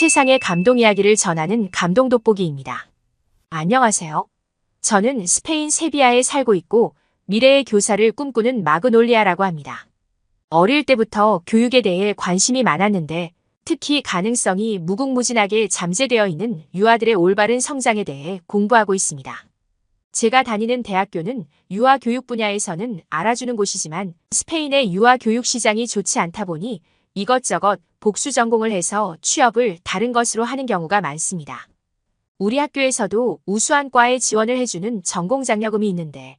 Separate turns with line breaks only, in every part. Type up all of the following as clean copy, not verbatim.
세상의 감동 이야기를 전하는 감동 돋보기입니다. 안녕하세요. 저는 스페인 세비야에 살고 있고 미래의 교사를 꿈꾸는 마그놀리아라고 합니다. 어릴 때부터 교육에 대해 관심이 많았는데 특히 가능성이 무궁무진하게 잠재되어 있는 유아들의 올바른 성장에 대해 공부하고 있습니다. 제가 다니는 대학교는 유아 교육 분야에서는 알아주는 곳이지만 스페인의 유아 교육 시장이 좋지 않다 보니 이것저것 복수 전공을 해서 취업을 다른 것으로 하는 경우가 많습니다. 우리 학교에서도 우수한 과에 지원을 해주는 전공 장려금이 있는데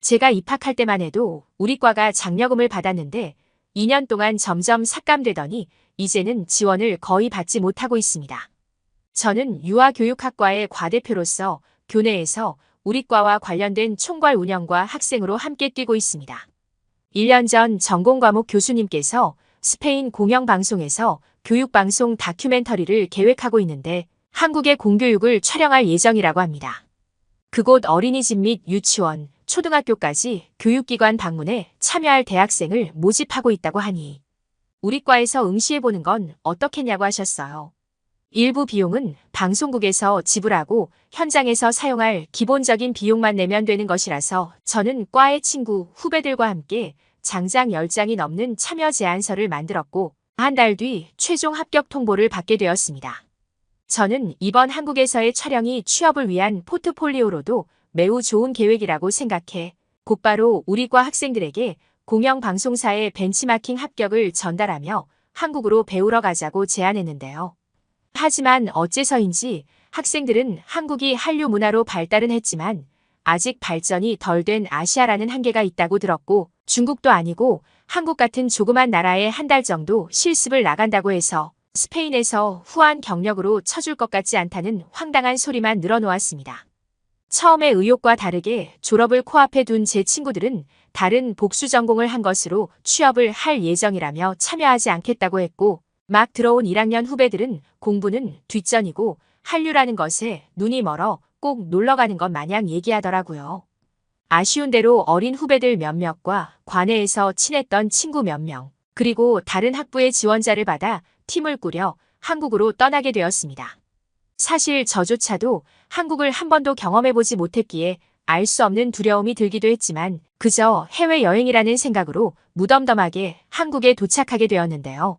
제가 입학할 때만 해도 우리 과가 장려금을 받았는데 2년 동안 점점 삭감되더니 이제는 지원을 거의 받지 못하고 있습니다. 저는 유아교육학과의 과대표로서 교내에서 우리 과와 관련된 총괄 운영과 학생으로 함께 뛰고 있습니다. 1년 전 전공과목 교수님께서 스페인 공영방송에서 교육방송 다큐멘터리를 계획하고 있는데 한국의 공교육을 촬영할 예정이라고 합니다. 그곳 어린이집 및 유치원, 초등학교까지 교육기관 방문에 참여할 대학생을 모집하고 있다고 하니 우리 과에서 응시해보는 건 어떻겠냐고 하셨어요. 일부 비용은 방송국에서 지불하고 현장에서 사용할 기본적인 비용만 내면 되는 것이라서 저는 과의 친구, 후배들과 함께 장장 10장이 넘는 참여 제안서를 만들었고 한 달 뒤 최종 합격 통보를 받게 되었습니다. 저는 이번 한국에서의 촬영이 취업을 위한 포트폴리오로도 매우 좋은 계획이라고 생각해 곧바로 우리 과 학생들에게 공영방송사의 벤치마킹 합격을 전달하며 한국으로 배우러 가자고 제안했는데요. 하지만 어째서인지 학생들은 한국이 한류 문화로 발달은 했지만 아직 발전이 덜 된 아시아라는 한계가 있다고 들었고 중국도 아니고 한국 같은 조그만 나라에 한 달 정도 실습을 나간다고 해서 스페인에서 후한 경력으로 쳐줄 것 같지 않다는 황당한 소리만 늘어놓았습니다. 처음의 의욕과 다르게 졸업을 코앞에 둔 제 친구들은 다른 복수 전공을 한 것으로 취업을 할 예정이라며 참여하지 않겠다고 했고 막 들어온 1학년 후배들은 공부는 뒷전이고 한류라는 것에 눈이 멀어 꼭 놀러가는 것 마냥 얘기하더라고요. 아쉬운 대로 어린 후배들 몇몇과 관내에서 친했던 친구 몇 명, 그리고 다른 학부의 지원자를 받아 팀을 꾸려 한국으로 떠나게 되었습니다. 사실 저조차도 한국을 한 번도 경험해보지 못했기에 알 수 없는 두려움이 들기도 했지만 그저 해외여행이라는 생각으로 무덤덤하게 한국에 도착하게 되었는데요.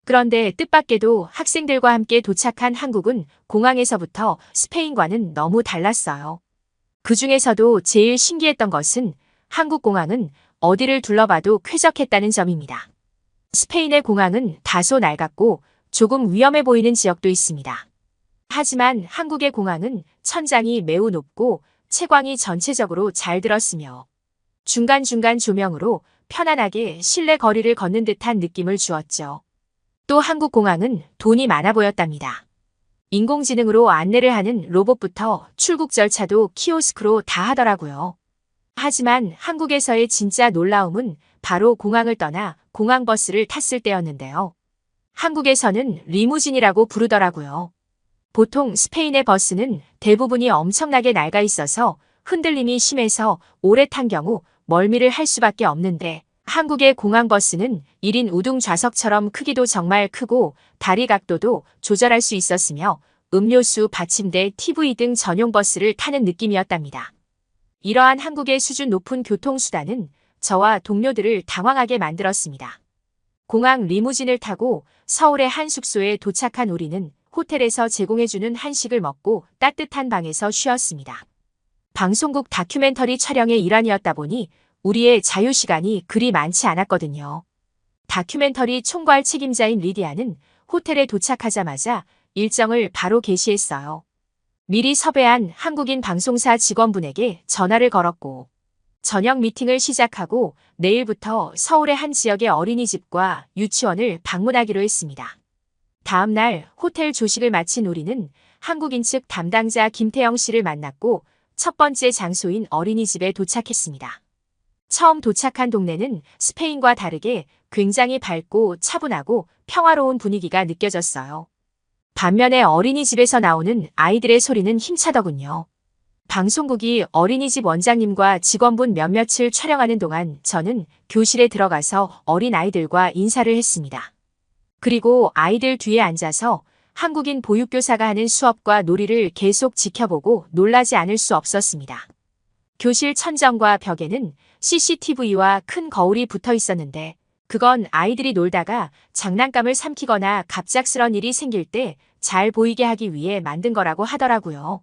그런데 뜻밖에도 학생들과 함께 도착한 한국은 공항에서부터 스페인과는 너무 달랐어요. 그 중에서도 제일 신기했던 것은 한국 공항은 어디를 둘러봐도 쾌적했다는 점입니다. 스페인의 공항은 다소 낡았고 조금 위험해 보이는 지역도 있습니다. 하지만 한국의 공항은 천장이 매우 높고 채광이 전체적으로 잘 들었으며 중간중간 조명으로 편안하게 실내 거리를 걷는 듯한 느낌을 주었죠. 또 한국 공항은 돈이 많아 보였답니다. 인공지능으로 안내를 하는 로봇부터 출국 절차도 키오스크로 다 하더라고요. 하지만 한국에서의 진짜 놀라움은 바로 공항을 떠나 공항버스를 탔을 때였는데요. 한국에서는 리무진이라고 부르더라고요. 보통 스페인의 버스는 대부분이 엄청나게 낡아 있어서 흔들림이 심해서 오래 탄 경우 멀미를 할 수밖에 없는데 한국의 공항버스는 1인 우등 좌석처럼 크기도 정말 크고 다리 각도도 조절할 수 있었으며 음료수, 받침대, TV 등 전용 버스를 타는 느낌이었답니다. 이러한 한국의 수준 높은 교통수단은 저와 동료들을 당황하게 만들었습니다. 공항 리무진을 타고 서울의 한 숙소에 도착한 우리는 호텔에서 제공해주는 한식을 먹고 따뜻한 방에서 쉬었습니다. 방송국 다큐멘터리 촬영의 일환이었다 보니 우리의 자유시간이 그리 많지 않았거든요. 다큐멘터리 총괄 책임자인 리디아는 호텔에 도착하자마자 일정을 바로 개시했어요. 미리 섭외한 한국인 방송사 직원분에게 전화를 걸었고 저녁 미팅을 시작하고 내일부터 서울의 한 지역의 어린이집과 유치원을 방문하기로 했습니다. 다음 날 호텔 조식을 마친 우리는 한국인 측 담당자 김태영 씨를 만났고 첫 번째 장소인 어린이집에 도착했습니다. 처음 도착한 동네는 스페인과 다르게 굉장히 밝고 차분하고 평화로운 분위기가 느껴졌어요. 반면에 어린이집에서 나오는 아이들의 소리는 힘차더군요. 방송국이 어린이집 원장님과 직원분 몇몇을 촬영하는 동안 저는 교실에 들어가서 어린 아이들과 인사를 했습니다. 그리고 아이들 뒤에 앉아서 한국인 보육교사가 하는 수업과 놀이를 계속 지켜보고 놀라지 않을 수 없었습니다. 교실 천정과 벽에는 CCTV와 큰 거울이 붙어 있었는데 그건 아이들이 놀다가 장난감을 삼키거나 갑작스런 일이 생길 때 잘 보이게 하기 위해 만든 거라고 하더라고요.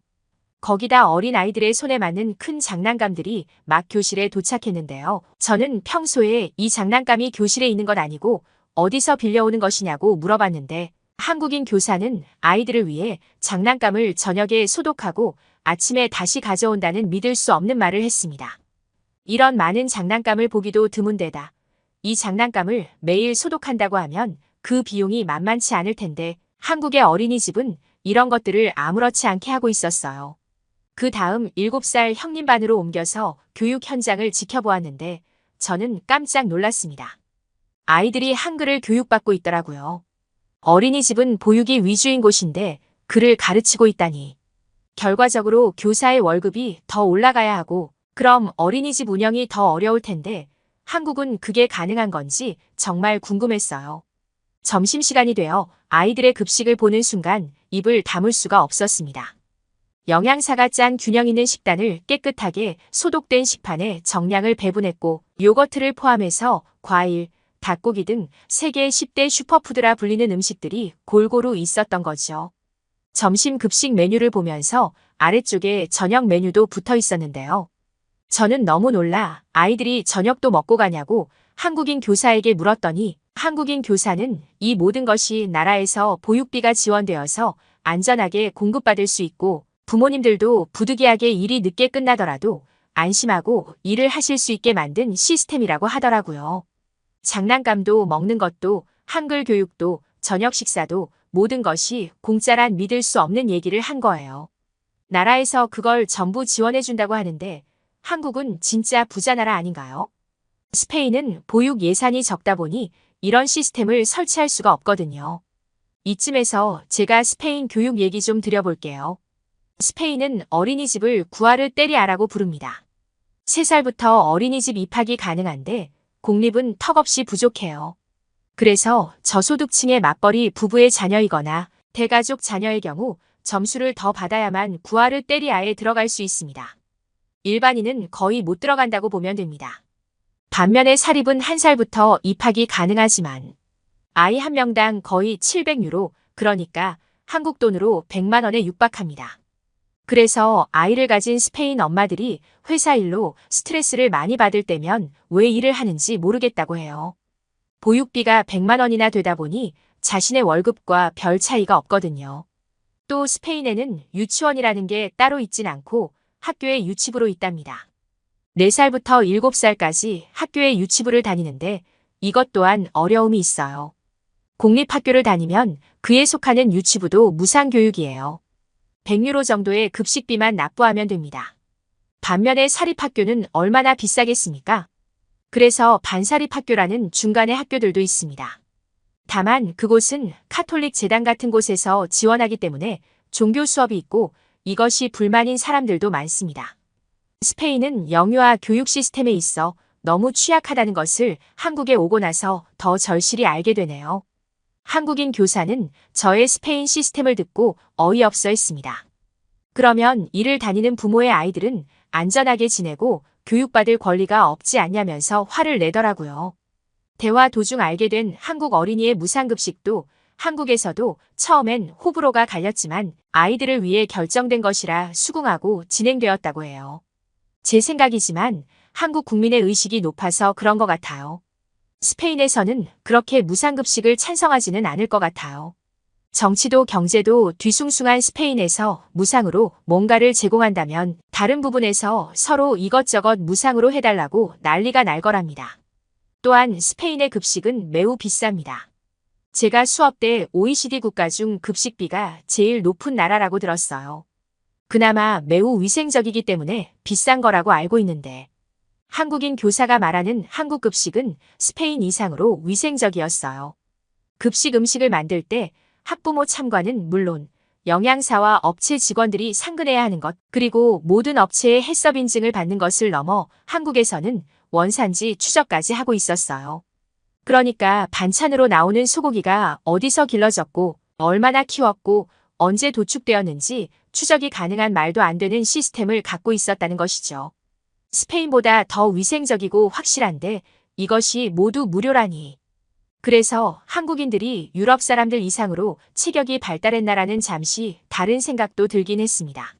거기다 어린 아이들의 손에 맞는 큰 장난감들이 막 교실에 도착했는데요. 저는 평소에 이 장난감이 교실에 있는 건 아니고 어디서 빌려오는 것이냐고 물어봤는데 한국인 교사는 아이들을 위해 장난감을 저녁에 소독하고 아침에 다시 가져온다는 믿을 수 없는 말을 했습니다. 이런 많은 장난감을 보기도 드문데다 이 장난감을 매일 소독한다고 하면 그 비용이 만만치 않을 텐데 한국의 어린이집은 이런 것들을 아무렇지 않게 하고 있었어요. 그 다음 7살 형님 반으로 옮겨서 교육 현장을 지켜보았는데 저는 깜짝 놀랐습니다. 아이들이 한글을 교육받고 있더라고요. 어린이집은 보육이 위주인 곳인데 글을 가르치고 있다니. 결과적으로 교사의 월급이 더 올라가야 하고 그럼 어린이집 운영이 더 어려울 텐데 한국은 그게 가능한 건지 정말 궁금했어요. 점심시간이 되어 아이들의 급식을 보는 순간 입을 다물 수가 없었습니다. 영양사가 짠 균형 있는 식단을 깨끗하게 소독된 식판에 정량을 배분했고 요거트를 포함해서 과일, 닭고기 등 세계 10대 슈퍼푸드라 불리는 음식들이 골고루 있었던 거죠. 점심 급식 메뉴를 보면서 아래쪽에 저녁 메뉴도 붙어 있었는데요. 저는 너무 놀라 아이들이 저녁도 먹고 가냐고 한국인 교사에게 물었더니 한국인 교사는 이 모든 것이 나라에서 보육비가 지원되어서 안전하게 공급받을 수 있고 부모님들도 부득이하게 일이 늦게 끝나더라도 안심하고 일을 하실 수 있게 만든 시스템이라고 하더라고요. 장난감도 먹는 것도 한글 교육도 저녁 식사도 모든 것이 공짜란 믿을 수 없는 얘기를 한 거예요. 나라에서 그걸 전부 지원해준다고 하는데 한국은 진짜 부자 나라 아닌가요? 스페인은 보육 예산이 적다 보니 이런 시스템을 설치할 수가 없거든요. 이쯤에서 제가 스페인 교육 얘기 좀 드려볼게요. 스페인은 어린이집을 구아르 때리아라고 부릅니다. 3살부터 어린이집 입학이 가능한데 공립은 턱없이 부족해요. 그래서 저소득층의 맞벌이 부부의 자녀이거나 대가족 자녀의 경우 점수를 더 받아야만 구아르 때리아에 들어갈 수 있습니다. 일반인은 거의 못 들어간다고 보면 됩니다. 반면에 사립은 1살부터 입학이 가능하지만 아이 한 명당 거의 700유로, 그러니까 한국 돈으로 100만 원에 육박합니다. 그래서 아이를 가진 스페인 엄마들이 회사 일로 스트레스를 많이 받을 때면 왜 일을 하는지 모르겠다고 해요. 보육비가 100만 원이나 되다 보니 자신의 월급과 별 차이가 없거든요. 또 스페인에는 유치원이라는 게 따로 있진 않고 학교의 유치부로 있답니다. 4살부터 7살까지 학교의 유치부를 다니는데 이것 또한 어려움이 있어요. 공립학교를 다니면 그에 속하는 유치부도 무상교육이에요. 100유로 정도의 급식비만 납부하면 됩니다. 반면에 사립학교는 얼마나 비싸겠습니까? 그래서 반사립학교라는 중간의 학교들도 있습니다. 다만 그곳은 카톨릭 재단 같은 곳에서 지원하기 때문에 종교 수업이 있고 이것이 불만인 사람들도 많습니다. 스페인은 영유아 교육 시스템에 있어 너무 취약하다는 것을 한국에 오고 나서 더 절실히 알게 되네요. 한국인 교사는 저의 스페인 시스템을 듣고 어이없어 했습니다. 그러면 이를 다니는 부모의 아이들은 안전하게 지내고 교육받을 권리가 없지 않냐면서 화를 내더라고요. 대화 도중 알게 된 한국 어린이의 무상급식도 한국에서도 처음엔 호불호가 갈렸지만 아이들을 위해 결정된 것이라 수긍하고 진행되었다고 해요. 제 생각이지만 한국 국민의 의식이 높아서 그런 것 같아요. 스페인에서는 그렇게 무상급식을 찬성하지는 않을 것 같아요. 정치도 경제도 뒤숭숭한 스페인에서 무상으로 뭔가를 제공한다면 다른 부분에서 서로 이것저것 무상으로 해달라고 난리가 날 거랍니다. 또한 스페인의 급식은 매우 비쌉니다. 제가 수업 때 OECD 국가 중 급식비가 제일 높은 나라라고 들었어요. 그나마 매우 위생적이기 때문에 비싼 거라고 알고 있는데 한국인 교사가 말하는 한국 급식은 스페인 이상으로 위생적이었어요. 급식 음식을 만들 때 학부모 참관은 물론 영양사와 업체 직원들이 상근해야 하는 것, 그리고 모든 업체의 해썹 인증을 받는 것을 넘어 한국에서는 원산지 추적까지 하고 있었어요. 그러니까 반찬으로 나오는 소고기가 어디서 길러졌고 얼마나 키웠고 언제 도축되었는지 추적이 가능한 말도 안 되는 시스템을 갖고 있었다는 것이죠. 스페인보다 더 위생적이고 확실한데 이것이 모두 무료라니. 그래서 한국인들이 유럽 사람들 이상으로 체격이 발달했나라는 잠시 다른 생각도 들긴 했습니다.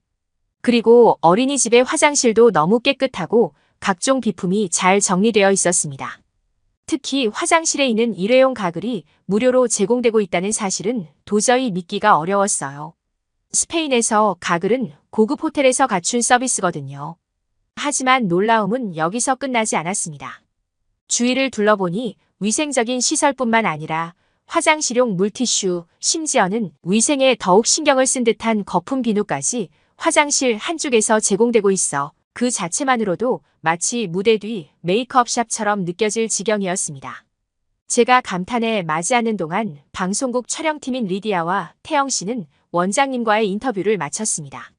그리고 어린이집의 화장실도 너무 깨끗하고 각종 비품이 잘 정리되어 있었습니다. 특히 화장실에 있는 일회용 가글이 무료로 제공되고 있다는 사실은 도저히 믿기가 어려웠어요. 스페인에서 가글은 고급 호텔에서 갖춘 서비스거든요. 하지만 놀라움은 여기서 끝나지 않았습니다. 주위를 둘러보니 위생적인 시설뿐만 아니라 화장실용 물티슈, 심지어는 위생에 더욱 신경을 쓴 듯한 거품 비누까지 화장실 한쪽에서 제공되고 있어 그 자체만으로도 마치 무대 뒤 메이크업샵처럼 느껴질 지경이었습니다. 제가 감탄에 맞이하는 동안 방송국 촬영팀인 리디아와 태영 씨는 원장님과의 인터뷰를 마쳤습니다.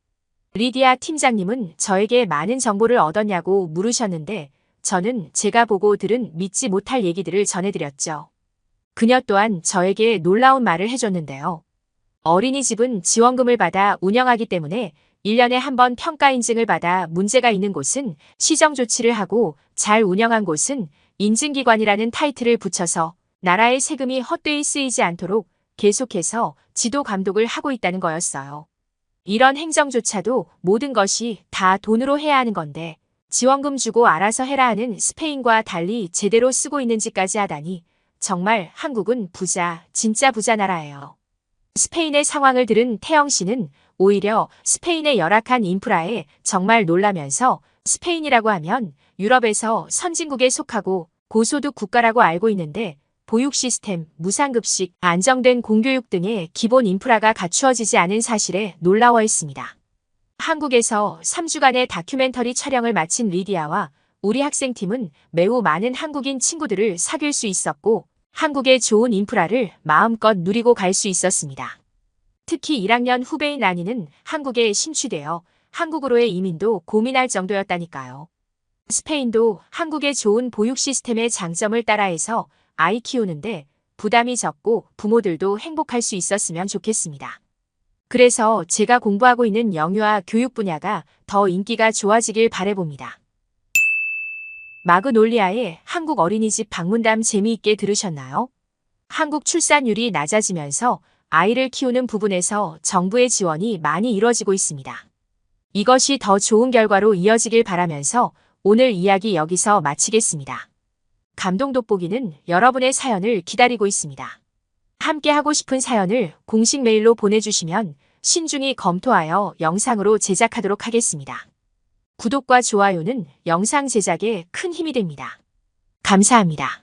리디아 팀장님은 저에게 많은 정보를 얻었냐고 물으셨는데 저는 제가 보고 들은 믿지 못할 얘기들을 전해드렸죠. 그녀 또한 저에게 놀라운 말을 해줬는데요. 어린이집은 지원금을 받아 운영하기 때문에 1년에 한 번 평가 인증을 받아 문제가 있는 곳은 시정 조치를 하고 잘 운영한 곳은 인증기관이라는 타이틀을 붙여서 나라의 세금이 헛되이 쓰이지 않도록 계속해서 지도 감독을 하고 있다는 거였어요. 이런 행정조차도 모든 것이 다 돈으로 해야 하는 건데 지원금 주고 알아서 해라 하는 스페인과 달리 제대로 쓰고 있는지까지 하다니 정말 한국은 부자, 진짜 부자 나라예요. 스페인의 상황을 들은 태영 씨는 오히려 스페인의 열악한 인프라에 정말 놀라면서 스페인이라고 하면 유럽에서 선진국에 속하고 고소득 국가라고 알고 있는데 보육 시스템, 무상급식, 안정된 공교육 등의 기본 인프라가 갖추어지지 않은 사실에 놀라워했습니다. 한국에서 3주간의 다큐멘터리 촬영을 마친 리디아와 우리 학생팀은 매우 많은 한국인 친구들을 사귈 수 있었고 한국의 좋은 인프라를 마음껏 누리고 갈 수 있었습니다. 특히 1학년 후배인 아니는 한국에 심취되어 한국으로의 이민도 고민할 정도였다니까요. 스페인도 한국의 좋은 보육 시스템의 장점을 따라해서 아이 키우는데 부담이 적고 부모들도 행복할 수 있었으면 좋겠습니다. 그래서 제가 공부하고 있는 영유아 교육 분야가 더 인기가 좋아지길 바라봅니다. 마그놀리아의 한국 어린이집 방문담 재미있게 들으셨나요? 한국 출산율이 낮아지면서 아이를 키우는 부분에서 정부의 지원이 많이 이뤄지고 있습니다. 이것이 더 좋은 결과로 이어지길 바라면서 오늘 이야기 여기서 마치겠습니다. 감동 돋보기는 여러분의 사연을 기다리고 있습니다. 함께 하고 싶은 사연을 공식 메일로 보내주시면 신중히 검토하여 영상으로 제작하도록 하겠습니다. 구독과 좋아요는 영상 제작에 큰 힘이 됩니다. 감사합니다.